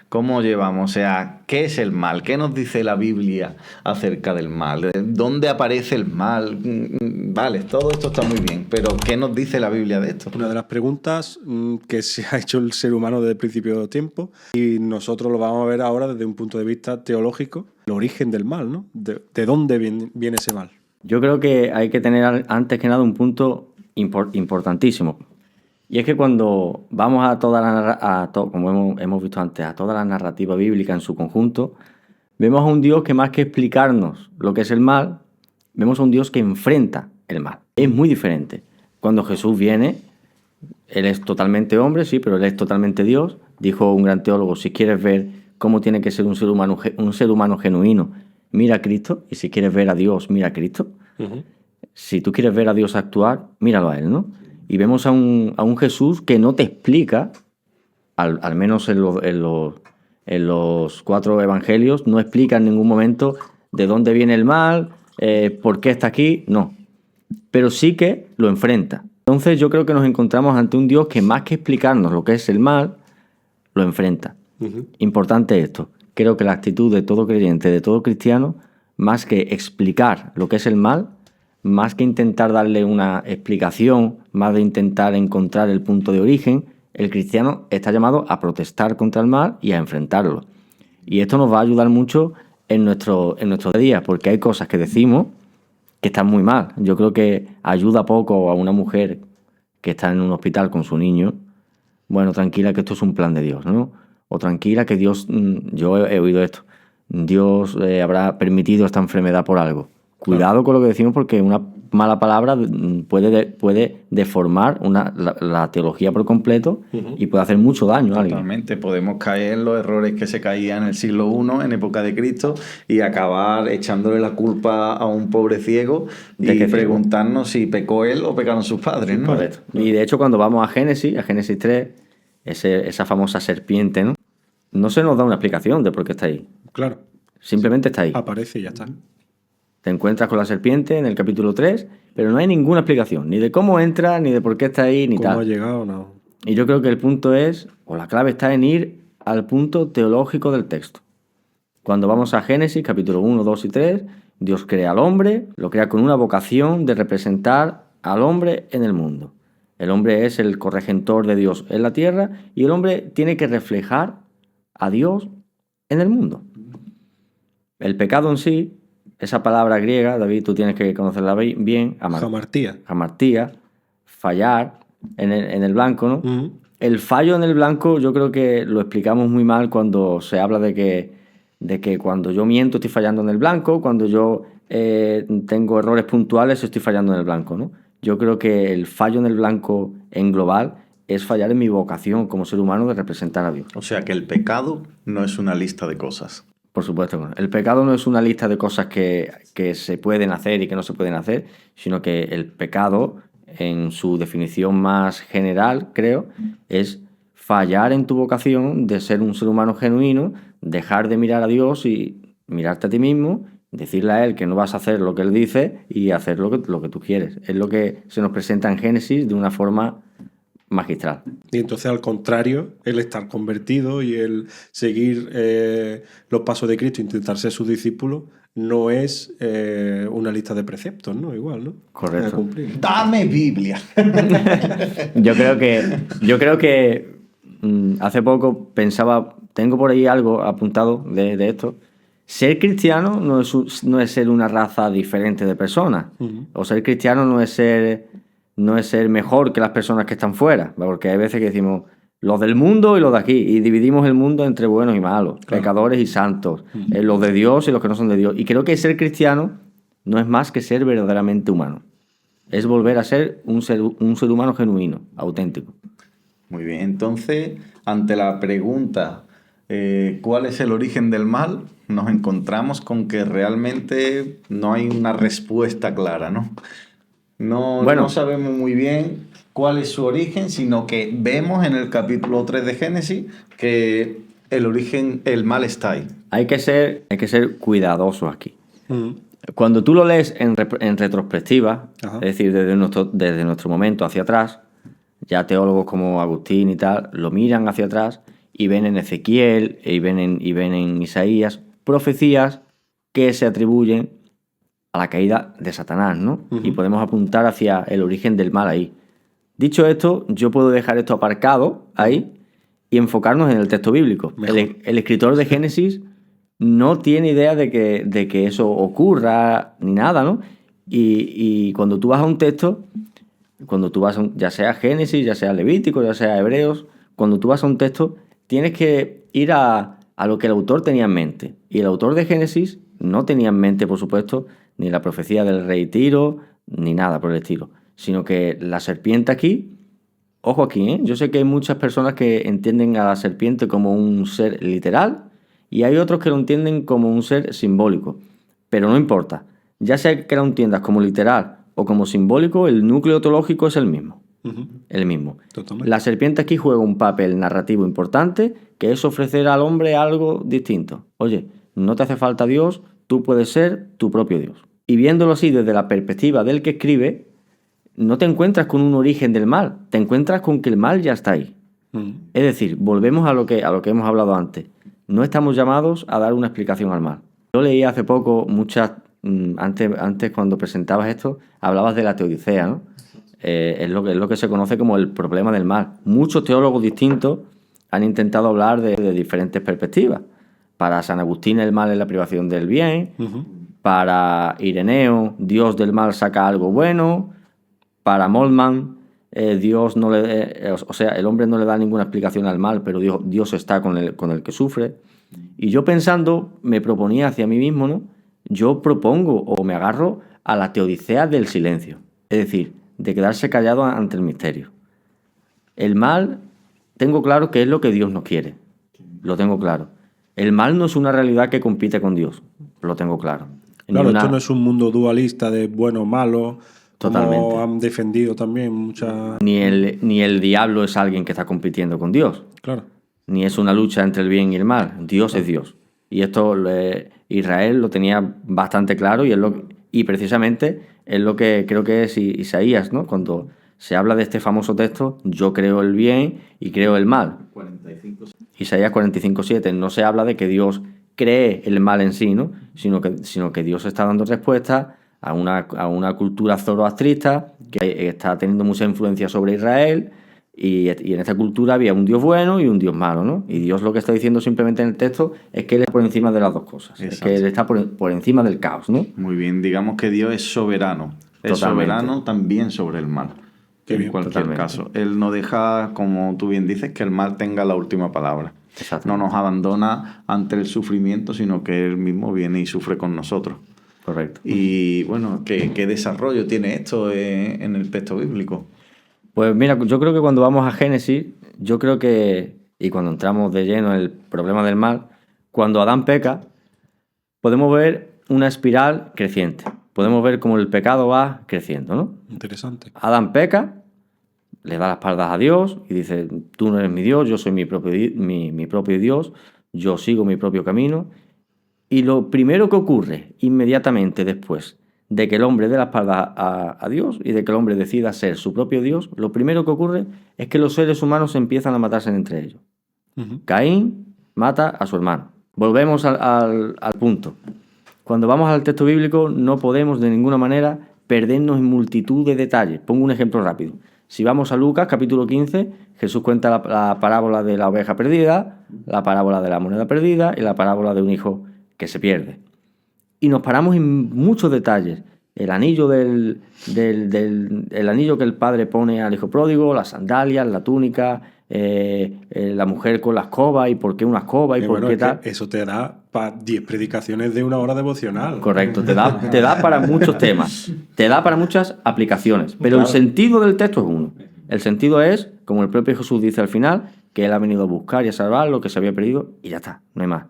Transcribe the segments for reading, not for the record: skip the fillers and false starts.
¿Cómo llevamos? O sea, ¿qué es el mal? ¿Qué nos dice la Biblia acerca del mal? ¿Dónde aparece el mal? Vale, todo esto está muy bien, pero ¿qué nos dice la Biblia de esto? Una de las preguntas que se ha hecho el ser humano desde el principio de tiempo, y nosotros lo vamos a ver ahora desde un punto de vista teológico, el origen del mal, ¿no? ¿De dónde viene ese mal? Yo creo que hay que tener antes que nada un punto importantísimo. Y es que cuando vamos a como hemos visto antes, a toda la narrativa bíblica en su conjunto, vemos a un Dios que más que explicarnos lo que es el mal, vemos a un Dios que enfrenta el mal. Es muy diferente. Cuando Jesús viene, Él es totalmente hombre, sí, pero Él es totalmente Dios. Dijo un gran teólogo, si quieres ver cómo tiene que ser un ser humano genuino, mira a Cristo. Y si quieres ver a Dios, mira a Cristo. Uh-huh. Si tú quieres ver a Dios actuar, míralo a Él, ¿no? Y vemos a un Jesús que no te explica, al menos en los 4 evangelios, no explica en ningún momento de dónde viene el mal, por qué está aquí, no. Pero sí que lo enfrenta. Entonces yo creo que nos encontramos ante un Dios que más que explicarnos lo que es el mal, lo enfrenta. Uh-huh. Importante esto. Creo que la actitud de todo creyente, de todo cristiano, más que explicar lo que es el mal, más que intentar darle una explicación, más de intentar encontrar el punto de origen, el cristiano está llamado a protestar contra el mal y a enfrentarlo. Y esto nos va a ayudar mucho en nuestro día a día, porque hay cosas que decimos que están muy mal. Yo creo que ayuda poco a una mujer que está en un hospital con su niño. Bueno, tranquila que esto es un plan de Dios, ¿no? O tranquila que Dios, yo he oído esto, Dios habrá permitido esta enfermedad por algo. Cuidado con lo que decimos, porque una mala palabra puede deformar la teología por completo. Uh-huh. Y puede hacer mucho daño a alguien. Totalmente. Podemos caer en los errores que se caían en el siglo I, en época de Cristo, y acabar echándole la culpa a un pobre ciego y preguntarnos si pecó él o pecaron sus padres, ¿no? Correcto. Y de hecho, cuando vamos a Génesis 3, esa famosa serpiente, ¿no? No se nos da una explicación de por qué está ahí. Claro. Simplemente está ahí. Aparece y ya está. Te encuentras con la serpiente en el capítulo 3, pero no hay ninguna explicación, ni de cómo entra, ni de por qué está ahí, ni ¿Cómo tal. ¿Cómo ha llegado? No. Y yo creo que el punto es, o la clave está en ir al punto teológico del texto. Cuando vamos a Génesis, capítulo 1, 2 y 3, Dios crea al hombre, lo crea con una vocación de representar al hombre en el mundo. El hombre es el corregentor de Dios en la tierra y el hombre tiene que reflejar a Dios en el mundo. El pecado en sí, esa palabra griega, David, tú tienes que conocerla bien. Hamartía, fallar en el blanco, ¿no? Uh-huh. El fallo en el blanco yo creo que lo explicamos muy mal cuando se habla de que cuando yo miento estoy fallando en el blanco, cuando yo tengo errores puntuales estoy fallando en el blanco, ¿no? Yo creo que el fallo en el blanco en global es fallar en mi vocación como ser humano de representar a Dios. O sea que el pecado no es una lista de cosas. Por supuesto, el pecado no es una lista de cosas que se pueden hacer y que no se pueden hacer, sino que el pecado, en su definición más general, creo, es fallar en tu vocación de ser un ser humano genuino, dejar de mirar a Dios y mirarte a ti mismo, decirle a Él que no vas a hacer lo que Él dice y hacer lo que tú quieres. Es lo que se nos presenta en Génesis de una forma magistral. Y entonces, al contrario, el estar convertido y el seguir los pasos de Cristo, intentar ser su discípulo, no es una lista de preceptos, ¿no? Igual, ¿no? Correcto. ¡Dame Biblia! Yo creo que hace poco pensaba, tengo por ahí algo apuntado de esto. Ser cristiano no es ser una raza diferente de personas. Uh-huh. O ser cristiano no es ser mejor que las personas que están fuera, porque hay veces que decimos los del mundo y los de aquí, y dividimos el mundo entre buenos y malos, claro, pecadores y santos, los de Dios y los que no son de Dios. Y creo que ser cristiano no es más que ser verdaderamente humano. Es volver a ser un ser humano genuino, auténtico. Muy bien, entonces, ante la pregunta ¿cuál es el origen del mal?, nos encontramos con que realmente no hay una respuesta clara, ¿no? No sabemos muy bien cuál es su origen, sino que vemos en el capítulo 3 de Génesis que el mal está ahí. Hay que ser cuidadosos aquí. Cuando tú lo lees en retrospectiva, Ajá. es decir, desde nuestro momento hacia atrás, ya teólogos como Agustín y tal, lo miran hacia atrás y ven en Ezequiel y ven en Isaías profecías que se atribuyen a la caída de Satanás, ¿no? Y podemos apuntar hacia el origen del mal ahí. Dicho esto, yo puedo dejar esto aparcado ahí y enfocarnos en el texto bíblico. El escritor de Génesis no tiene idea de que eso ocurra ni nada, ¿no? Y cuando tú vas a un texto, ya sea Génesis, ya sea Levítico, ya sea Hebreos, cuando tú vas a un texto, tienes que ir a lo que el autor tenía en mente. Y el autor de Génesis no tenía en mente, por supuesto, ni la profecía del rey Tiro, ni nada por el estilo, sino que la serpiente aquí, ojo aquí, ¿eh? Yo sé que hay muchas personas que entienden a la serpiente como un ser literal y hay otros que lo entienden como un ser simbólico, pero no importa, ya sea que lo entiendas como literal o como simbólico, el núcleo teológico es el mismo. El mismo. Totalmente. La serpiente aquí juega un papel narrativo importante, que es ofrecer al hombre algo distinto. Oye, no te hace falta Dios, tú puedes ser tu propio Dios. Y viéndolo así desde la perspectiva del que escribe, no te encuentras con un origen del mal, te encuentras con que el mal ya está ahí. Es decir, volvemos a lo que hemos hablado antes. No estamos llamados a dar una explicación al mal. Yo leí hace poco antes cuando presentabas esto, hablabas de la teodicea, ¿no? Es lo que se conoce como el problema del mal. Muchos teólogos distintos han intentado hablar de diferentes perspectivas. Para San Agustín el mal es la privación del bien. Para Ireneo, Dios del mal saca algo bueno. Para Moltmann, Dios no el hombre no le da ninguna explicación al mal, pero Dios está con el que sufre. Y yo pensando, me proponía hacia mí mismo, ¿no? Yo propongo o me agarro a la teodicea del silencio. Es decir, de quedarse callado ante el misterio. El mal, tengo claro que es lo que Dios no quiere. Lo tengo claro. El mal no es una realidad que compite con Dios. Lo tengo claro. Claro, esto no es un mundo dualista de bueno o malo. Totalmente. Como han defendido también muchas... Ni el diablo es alguien que está compitiendo con Dios. Claro. Ni es una lucha entre el bien y el mal. Dios es Dios. Y esto Israel lo tenía bastante claro y precisamente es lo que creo que es Isaías, ¿no? Cuando se habla de este famoso texto, yo creo el bien y creo el mal. 45. Isaías 45:7. No se habla de que Dios cree el mal en sí, ¿no? Sino que Dios está dando respuesta a una cultura zoroastrista que está teniendo mucha influencia sobre Israel y en esta cultura había un Dios bueno y un Dios malo, ¿no? Y Dios lo que está diciendo simplemente en el texto es que Él está por encima de las dos cosas. Es que Él está por encima del caos, ¿no? Muy bien, digamos que Dios es soberano. Es Totalmente. soberano también sobre el mal. Qué En bien, cualquier totalmente. caso. Él no deja, como tú bien dices, que el mal tenga la última palabra. Exacto. No nos abandona ante el sufrimiento, sino que Él mismo viene y sufre con nosotros. Correcto. Y bueno, ¿qué desarrollo tiene esto en el texto bíblico? Pues mira, yo creo que cuando vamos a Génesis, y cuando entramos de lleno en el problema del mal, cuando Adán peca, podemos ver una espiral creciente. Podemos ver cómo el pecado va creciendo, ¿no? Interesante. Adán peca, le da las espaldas a Dios y dice, tú no eres mi Dios, yo soy mi propio Dios, yo sigo mi propio camino. Y lo primero que ocurre inmediatamente después de que el hombre dé la espalda a Dios y de que el hombre decida ser su propio Dios, lo primero que ocurre es que los seres humanos empiezan a matarse entre ellos. Caín mata a su hermano. Volvemos al punto. Cuando vamos al texto bíblico no podemos de ninguna manera perdernos en multitud de detalles. Pongo un ejemplo rápido. Si vamos a Lucas, capítulo 15, Jesús cuenta la parábola de la oveja perdida, la parábola de la moneda perdida y la parábola de un hijo que se pierde. Y nos paramos en muchos detalles. El anillo el anillo que el padre pone al hijo pródigo, las sandalias, la túnica, la mujer con la escoba y por qué una escoba y por Bueno, qué es tal. que eso te da para 10 predicaciones de una hora devocional. Correcto, te da para muchos temas, te da para muchas aplicaciones, pero Claro. el sentido del texto es uno. El sentido es, como el propio Jesús dice al final, que Él ha venido a buscar y a salvar lo que se había perdido y ya está, no hay más.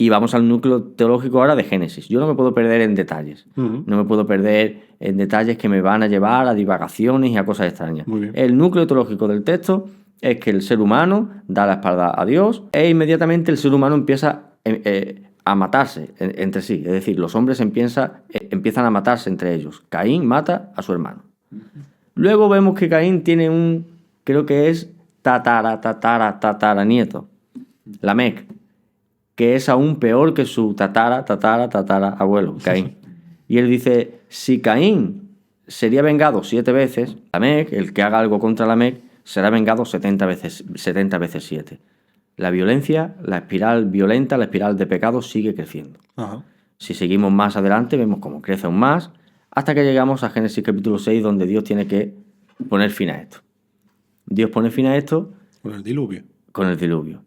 Y vamos al núcleo teológico ahora de Génesis. Yo no me puedo perder en detalles. No me puedo perder en detalles que me van a llevar a divagaciones y a cosas extrañas. Muy bien. El núcleo teológico del texto es que el ser humano da la espalda a Dios e inmediatamente el ser humano empieza a matarse entre sí. Es decir, los hombres empiezan a matarse entre ellos. Caín mata a su hermano. Luego vemos que Caín tiene creo que es tataranieto, Lamec, que es aún peor que su abuelo, Caín. Y él dice, si Caín sería vengado 7 veces, Lamec, el que haga algo contra Lamec, será vengado 70 veces 7. La violencia, la espiral violenta, la espiral de pecado sigue creciendo. Ajá. Si seguimos más adelante, vemos cómo crece aún más, hasta que llegamos a Génesis capítulo 6, donde Dios tiene que poner fin a esto. Dios pone fin a esto Con el diluvio. con el diluvio.